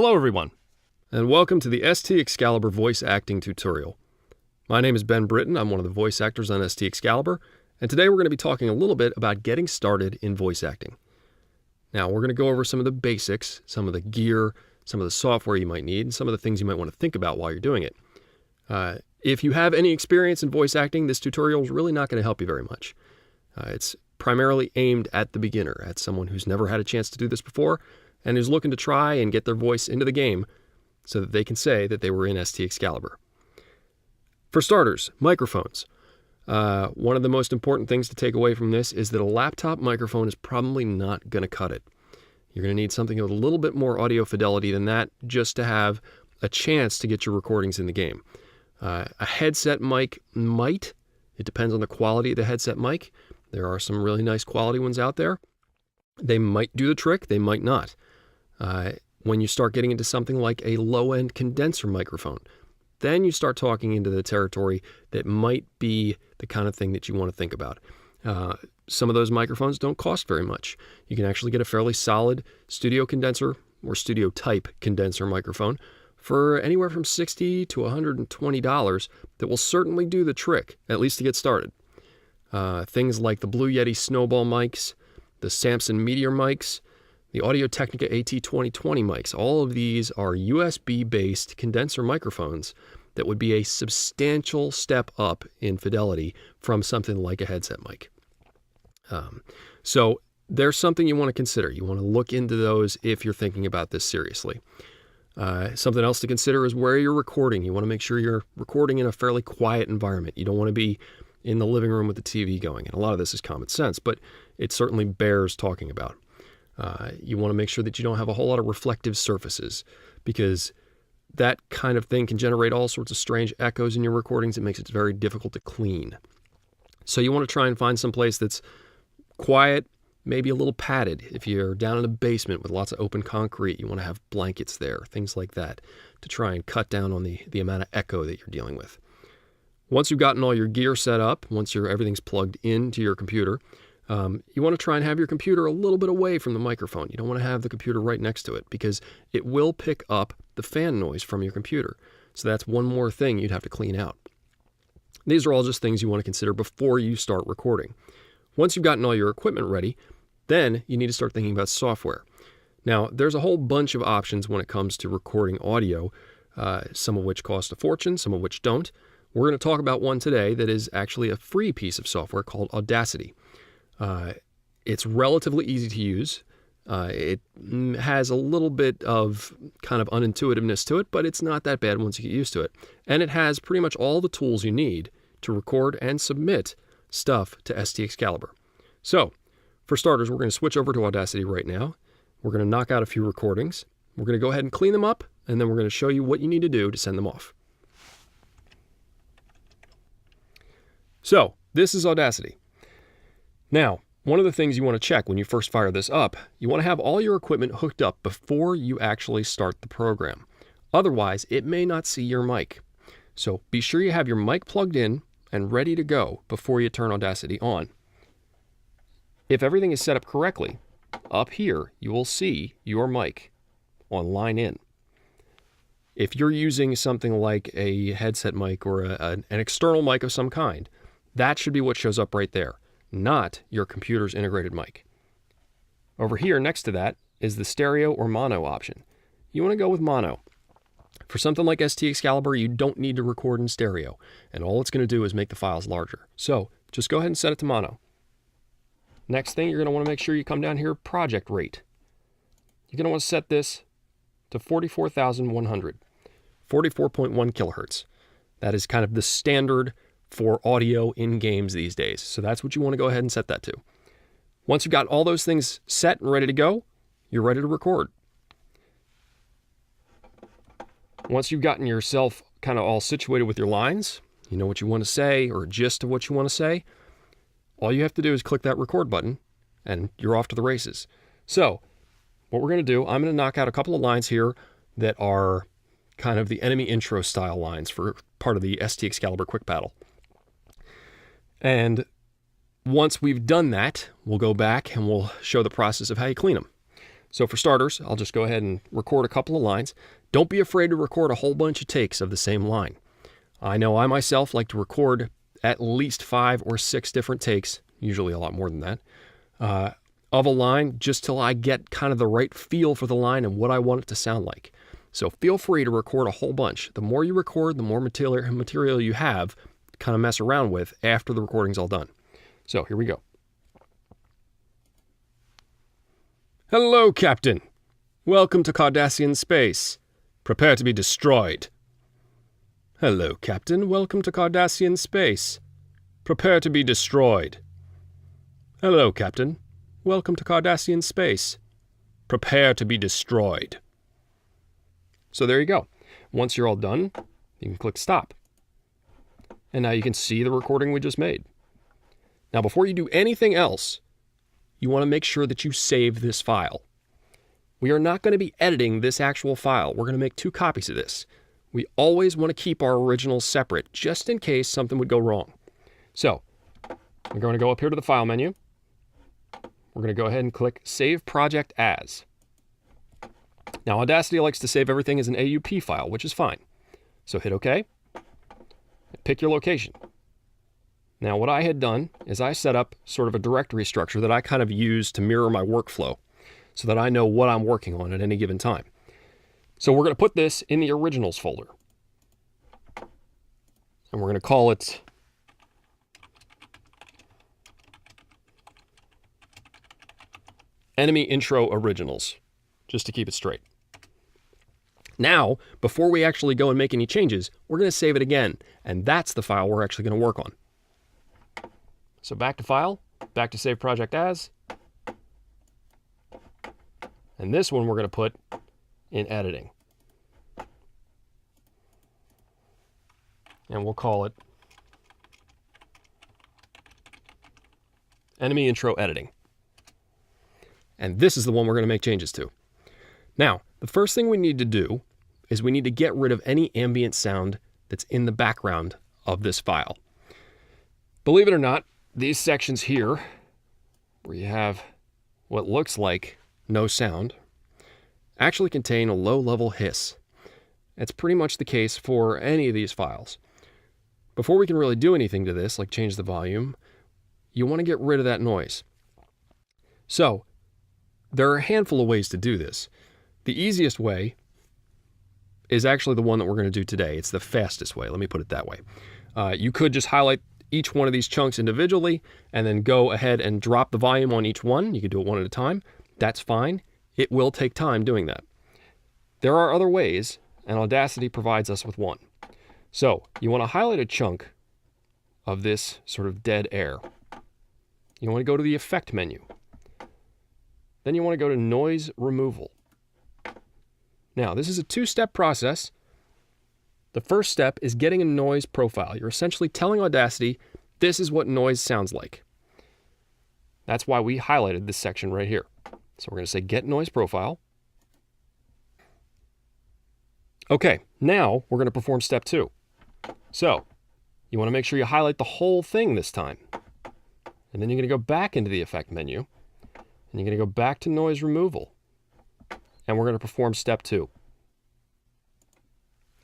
Hello everyone, and welcome to the ST Excalibur voice acting tutorial. My name is Ben Britton, I'm one of the voice actors on ST Excalibur, and today we're going to be talking a little bit about getting started in voice acting. Now we're going to go over some of the basics, some of the gear, some of the software you might need, and some of the things you might want to think about while you're doing it. If you have any experience in voice acting, this tutorial is really not going to help you very much. It's primarily aimed at the beginner, at someone who's never had a chance to do this before, and who's looking to try and get their voice into the game so that they can say that they were in ST Excalibur. For starters, microphones. One of the most important things to take away from this is that a laptop microphone is probably not going to cut it. You're going to need something with a little bit more audio fidelity than that just to have a chance to get your recordings in the game. A headset mic might. It depends on the quality of the headset mic. There are some really nice quality ones out there. They might do the trick, they might not. When you start getting into something like a low-end condenser microphone, then you start talking into the territory that might be the kind of thing that you want to think about. Some of those microphones don't cost very much. You can actually get a fairly solid studio condenser or studio type condenser microphone for anywhere from $60 to $120 that will certainly do the trick, at least to get started. Things like the Blue Yeti Snowball mics, the Samson Meteor mics, the Audio-Technica AT2020 mics, all of these are USB-based condenser microphones that would be a substantial step up in fidelity from something like a headset mic. So there's something you want to consider. You want to look into those if you're thinking about this seriously. Something else to consider is where you're recording. You want to make sure you're recording in a fairly quiet environment. You don't want to be in the living room with the TV going. And a lot of this is common sense, but it certainly bears talking about. You want to make sure that you don't have a whole lot of reflective surfaces, because that kind of thing can generate all sorts of strange echoes in your recordings. It makes it very difficult to clean. So you want to try and find some place that's quiet, maybe a little padded. If you're down in a basement with lots of open concrete, you want to have blankets there, things like that, to try and cut down on the amount of echo that you're dealing with. Once you've gotten all your gear set up, once everything's plugged into your computer, you want to try and have your computer a little bit away from the microphone. You don't want to have the computer right next to it, because it will pick up the fan noise from your computer. So that's one more thing you'd have to clean out. These are all just things you want to consider before you start recording. Once you've gotten all your equipment ready, then you need to start thinking about software. Now, there's a whole bunch of options when it comes to recording audio, some of which cost a fortune, some of which don't. We're going to talk about one today that is actually a free piece of software called Audacity. It's relatively easy to use. It has a little bit of kind of unintuitiveness to it, but it's not that bad once you get used to it. And it has pretty much all the tools you need to record and submit stuff to ST Excalibur. So, for starters, we're going to switch over to Audacity right now. We're going to knock out a few recordings. We're going to go ahead and clean them up, and then we're going to show you what you need to do to send them off. So, this is Audacity. Now, one of the things you want to check when you first fire this up, you want to have all your equipment hooked up before you actually start the program. Otherwise, it may not see your mic. So be sure you have your mic plugged in and ready to go before you turn Audacity on. If everything is set up correctly, up here you will see your mic on line in. If you're using something like a headset mic or an external mic of some kind, that should be what shows up right there, not your computer's integrated mic. Over here next to that is the stereo or mono option. You want to go with mono. For something like ST Excalibur, you don't need to record in stereo, and all it's going to do is make the files larger. So just go ahead and set it to mono. Next thing, you're going to want to make sure you come down here, project rate. You're going to want to set this to 44,100, 44.1 kilohertz. That is kind of the standard for audio in games these days. So that's what you want to go ahead and set that to. Once you've got all those things set and ready to go, you're ready to record. Once you've gotten yourself kind of all situated with your lines, you know what you want to say or a gist of what you want to say, all you have to do is click that record button and you're off to the races. So what we're going to do, I'm going to knock out a couple of lines here that are kind of the enemy intro style lines for part of the ST Excalibur Quick Battle. And once we've done that, we'll go back and we'll show the process of how you clean them. So for starters, I'll just go ahead and record a couple of lines. Don't be afraid to record a whole bunch of takes of the same line. I know I myself like to record at least 5 or 6 different takes, usually a lot more than that, of a line just till I get kind of the right feel for the line and what I want it to sound like. So feel free to record a whole bunch. The more you record, the more material you have to kind of mess around with after the recording's all done. So here we go. Hello, Captain. Welcome to Cardassian space. Prepare to be destroyed. Hello, Captain. Welcome to Cardassian space. Prepare to be destroyed. Hello, Captain. Welcome to Cardassian space. Prepare to be destroyed. So there you go. Once you're all done, you can click stop. And now you can see the recording we just made. Now, before you do anything else, you want to make sure that you save this file. We are not going to be editing this actual file. We're going to make 2 copies of this. We always want to keep our originals separate, just in case something would go wrong. So, we're going to go up here to the File menu. We're going to go ahead and click Save Project As. Now, Audacity likes to save everything as an AUP file, which is fine. So hit OK. Pick your location. Now, what I had done is I set up sort of a directory structure that I kind of use to mirror my workflow so that I know what I'm working on at any given time. So we're going to put this in the originals folder. And we're going to call it Enemy Intro Originals, just to keep it straight. Now, before we actually go and make any changes, we're going to save it again. And that's the file we're actually going to work on. So back to File, back to Save Project As. And this one we're going to put in Editing. And we'll call it Enemy Intro Editing. And this is the one we're going to make changes to. Now, the first thing we need to do is we need to get rid of any ambient sound that's in the background of this file. Believe it or not, these sections here, where you have what looks like no sound, actually contain a low-level hiss. That's pretty much the case for any of these files. Before we can really do anything to this, like change the volume, you want to get rid of that noise. So, there are a handful of ways to do this. The easiest way is actually the one that we're going to do today. It's the fastest way. Let me put it that way. You could just highlight each one of these chunks individually and then go ahead and drop the volume on each one. You could do it one at a time. That's fine. It will take time doing that. There are other ways, and Audacity provides us with one. So you want to highlight a chunk of this sort of dead air. You want to go to the Effect menu. Then you want to go to Noise Removal. Now, this is a 2-step process. The first step is getting a noise profile. You're essentially telling Audacity, this is what noise sounds like. That's why we highlighted this section right here. So we're going to say Get Noise Profile. Okay, now we're going to perform step 2. So, you want to make sure you highlight the whole thing this time. And then you're going to go back into the Effect menu. And you're going to go back to Noise Removal. And we're going to perform step 2.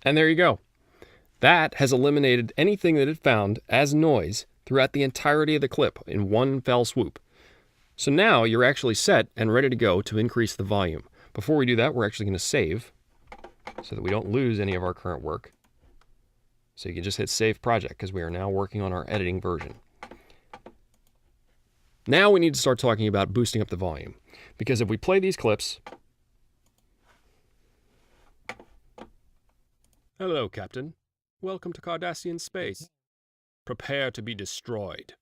And there you go. That has eliminated anything that it found as noise throughout the entirety of the clip in one fell swoop. So now you're actually set and ready to go to increase the volume. Before we do that, we're actually going to save so that we don't lose any of our current work. So you can just hit Save Project because we are now working on our editing version. Now we need to start talking about boosting up the volume. Because if we play these clips... Hello, Captain. Welcome to Cardassian space. Prepare to be destroyed.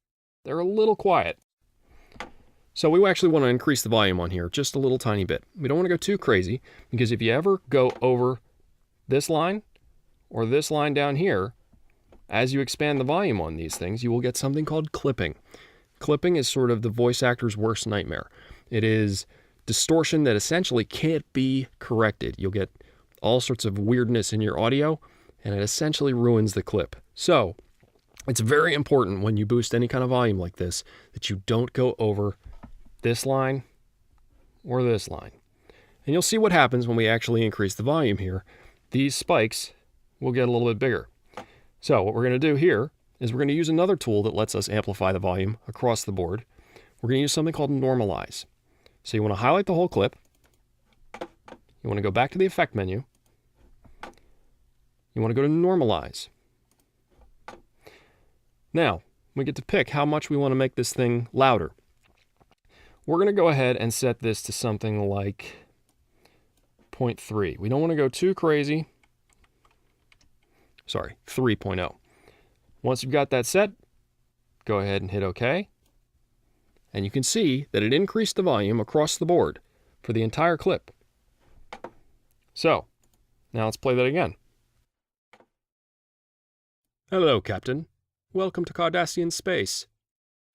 They're a little quiet. So we actually want to increase the volume on here just a little tiny bit. We don't want to go too crazy, because if you ever go over this line or this line down here, as you expand the volume on these things, you will get something called clipping. Clipping is sort of the voice actor's worst nightmare. It is distortion that essentially can't be corrected. You'll get all sorts of weirdness in your audio, and it essentially ruins the clip. So it's very important when you boost any kind of volume like this that you don't go over this line or this line. And you'll see what happens when we actually increase the volume here. These spikes will get a little bit bigger. So what we're going to do here is we're going to use another tool that lets us amplify the volume across the board. We're going to use something called normalize. So you want to highlight the whole clip. You want to go back to the effect menu. You want to go to normalize. Now, we get to pick how much we want to make this thing louder. We're going to go ahead and set this to something like 0.3. We don't want to go too crazy. Sorry, 3.0. Once you've got that set, go ahead and hit OK. And you can see that it increased the volume across the board for the entire clip. So, now let's play that again. Hello, Captain. Welcome to Cardassian space.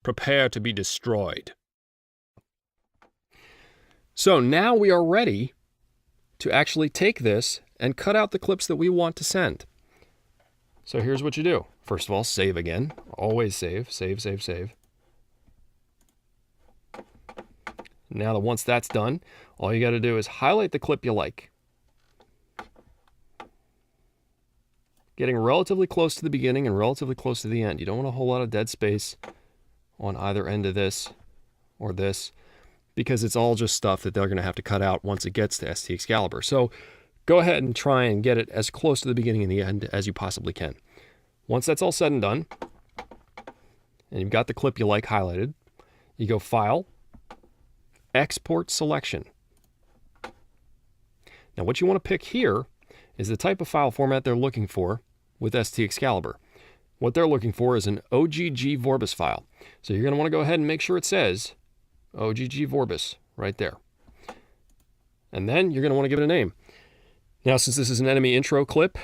Prepare to be destroyed. So now we are ready to actually take this and cut out the clips that we want to send. So here's what you do. First of all, save again. Always save. Save, save, save. Now that once that's done, all you got to do is highlight the clip you like. Getting relatively close to the beginning and relatively close to the end. You don't want a whole lot of dead space on either end of this or this, because it's all just stuff that they're going to have to cut out once it gets to ST Excalibur. So go ahead and try and get it as close to the beginning and the end as you possibly can. Once that's all said and done, and you've got the clip you like highlighted, you go File, Export Selection. Now what you want to pick here is the type of file format they're looking for with ST Excalibur. What they're looking for is an OGG Vorbis file. So you're going to want to go ahead and make sure it says OGG Vorbis right there. And then you're going to want to give it a name. Now, since this is an enemy intro clip,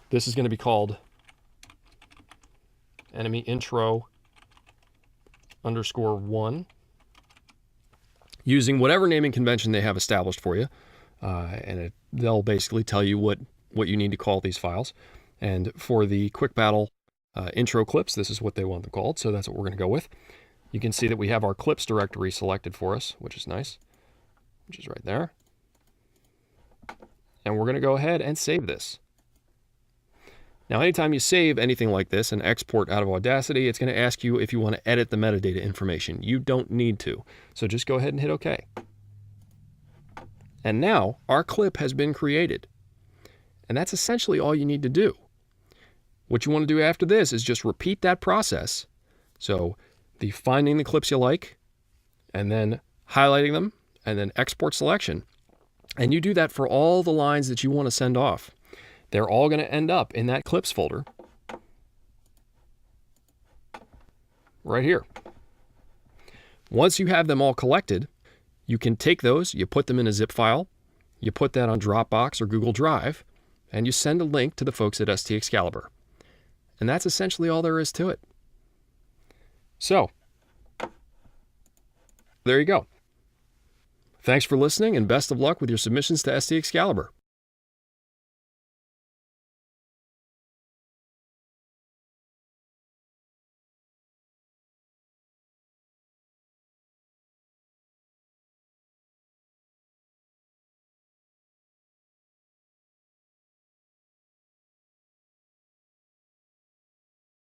this is going to be called enemy intro _1, using whatever naming convention they have established for you. They'll basically tell you what you need to call these files. And for the Quick Battle intro clips, this is what they want them called, so that's what we're going to go with. You can see that we have our clips directory selected for us, which is nice, which is right there. And we're going to go ahead and save this. Now, anytime you save anything like this and export out of Audacity, it's going to ask you if you want to edit the metadata information. You don't need to, so just go ahead and hit OK. And now our clip has been created. And that's essentially all you need to do. What you want to do after this is just repeat that process. So the finding the clips you like, and then highlighting them, and then export selection. And you do that for all the lines that you want to send off. They're all going to end up in that clips folder right here. Once you have them all collected, you can take those, you put them in a zip file, you put that on Dropbox or Google Drive, and you send a link to the folks at ST Excalibur. And that's essentially all there is to it. So, there you go. Thanks for listening, and best of luck with your submissions to ST Excalibur.